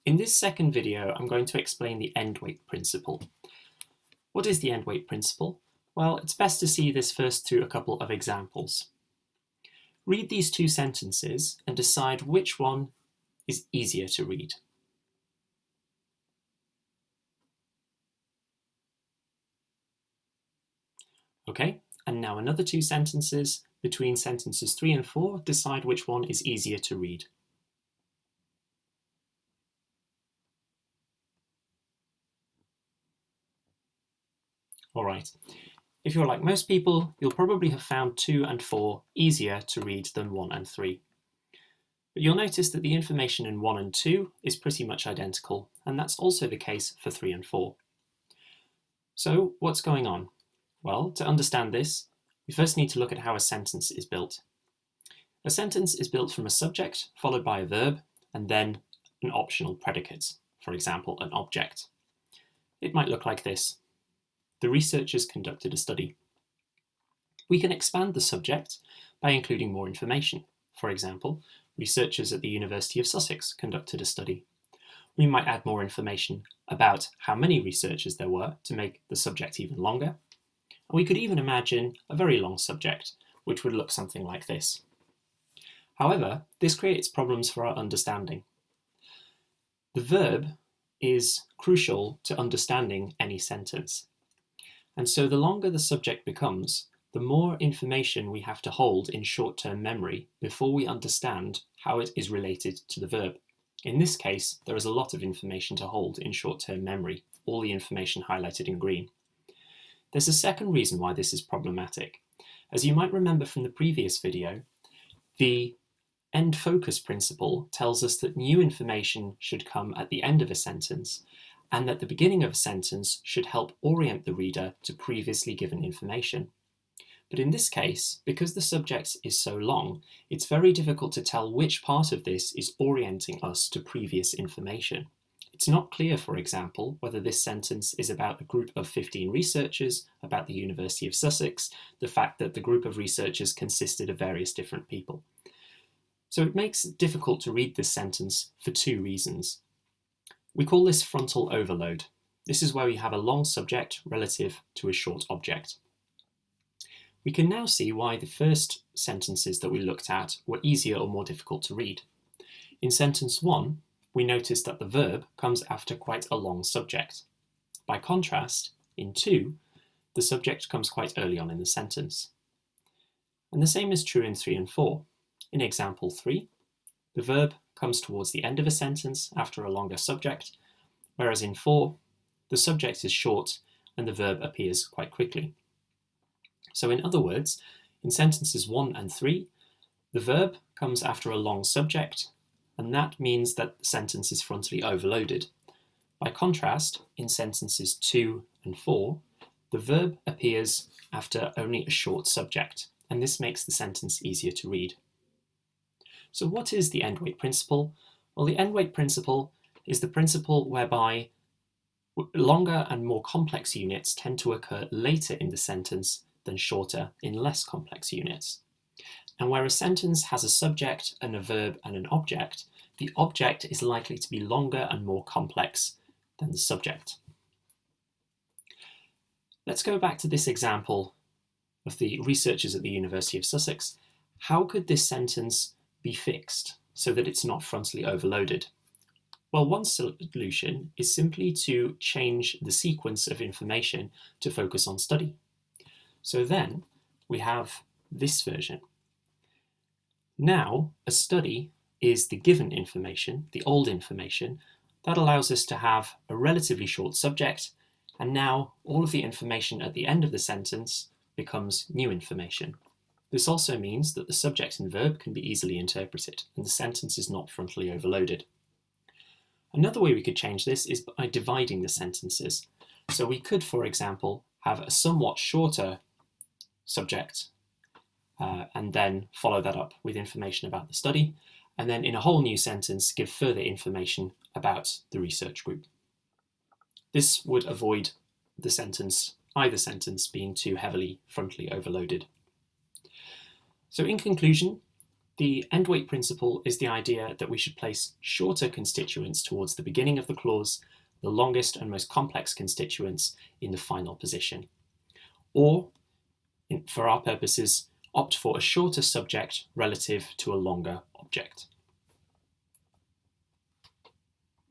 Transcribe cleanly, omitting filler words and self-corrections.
In this second video, I'm going to explain the end-weight principle. What is the end-weight principle? Well, it's best to see this first through a couple of examples. Read these two sentences and decide which one is easier to read. Okay, and now another two sentences. Between sentences 3 and 4, decide which one is easier to read. Alright, if you're like most people, you'll probably have found 2 and 4 easier to read than 1 and 3. But you'll notice that the information in 1 and 2 is pretty much identical, and that's also the case for 3 and 4. So what's going on? Well, to understand this, we first need to look at how a sentence is built. A sentence is built from a subject, followed by a verb, and then an optional predicate, for example, an object. It might look like this. The researchers conducted a study. We can expand the subject by including more information. For example, researchers at the University of Sussex conducted a study. We might add more information about how many researchers there were to make the subject even longer. We could even imagine a very long subject, which would look something like this. However, this creates problems for our understanding. The verb is crucial to understanding any sentence. And so the longer the subject becomes, the more information we have to hold in short-term memory before we understand how it is related to the verb. In this case, there is a lot of information to hold in short-term memory, all the information highlighted in green. There's a second reason why this is problematic. As you might remember from the previous video, the end focus principle tells us that new information should come at the end of a sentence, and that the beginning of a sentence should help orient the reader to previously given information. But in this case, because the subject is so long, it's very difficult to tell which part of this is orienting us to previous information. It's not clear, for example, whether this sentence is about a group of 15 researchers, about the University of Sussex, the fact that the group of researchers consisted of various different people. So it makes it difficult to read this sentence for two reasons. We call this frontal overload. This is where we have a long subject relative to a short object. We can now see why the first sentences that we looked at were easier or more difficult to read. In sentence 1, we noticed that the verb comes after quite a long subject. By contrast, in 2, the subject comes quite early on in the sentence. And the same is true in 3 and 4. In example 3, the verb comes towards the end of a sentence after a longer subject, whereas in 4, the subject is short and the verb appears quite quickly. So in other words, in sentences 1 and 3, the verb comes after a long subject, and that means that the sentence is frontally overloaded. By contrast, in sentences 2 and 4, the verb appears after only a short subject, and this makes the sentence easier to read. So what is the end-weight principle? Well, the end-weight principle is the principle whereby longer and more complex units tend to occur later in the sentence than shorter in less complex units. And where a sentence has a subject and a verb and an object, the object is likely to be longer and more complex than the subject. Let's go back to this example of the researchers at the University of Sussex. How could this sentence be fixed so that it's not frontally overloaded? Well, one solution is simply to change the sequence of information to focus on study. So then we have this version. Now, a study is the given information, the old information, that allows us to have a relatively short subject, and now all of the information at the end of the sentence becomes new information. This also means that the subject and verb can be easily interpreted, and the sentence is not frontally overloaded. Another way we could change this is by dividing the sentences. So we could, for example, have a somewhat shorter subject and then follow that up with information about the study, and then in a whole new sentence give further information about the research group. This would avoid either sentence being too heavily frontally overloaded. So in conclusion, The end-weight principle is the idea that we should place shorter constituents towards the beginning of the clause, the longest and most complex constituents in the final position. Or, for our purposes, opt for a shorter subject relative to a longer object.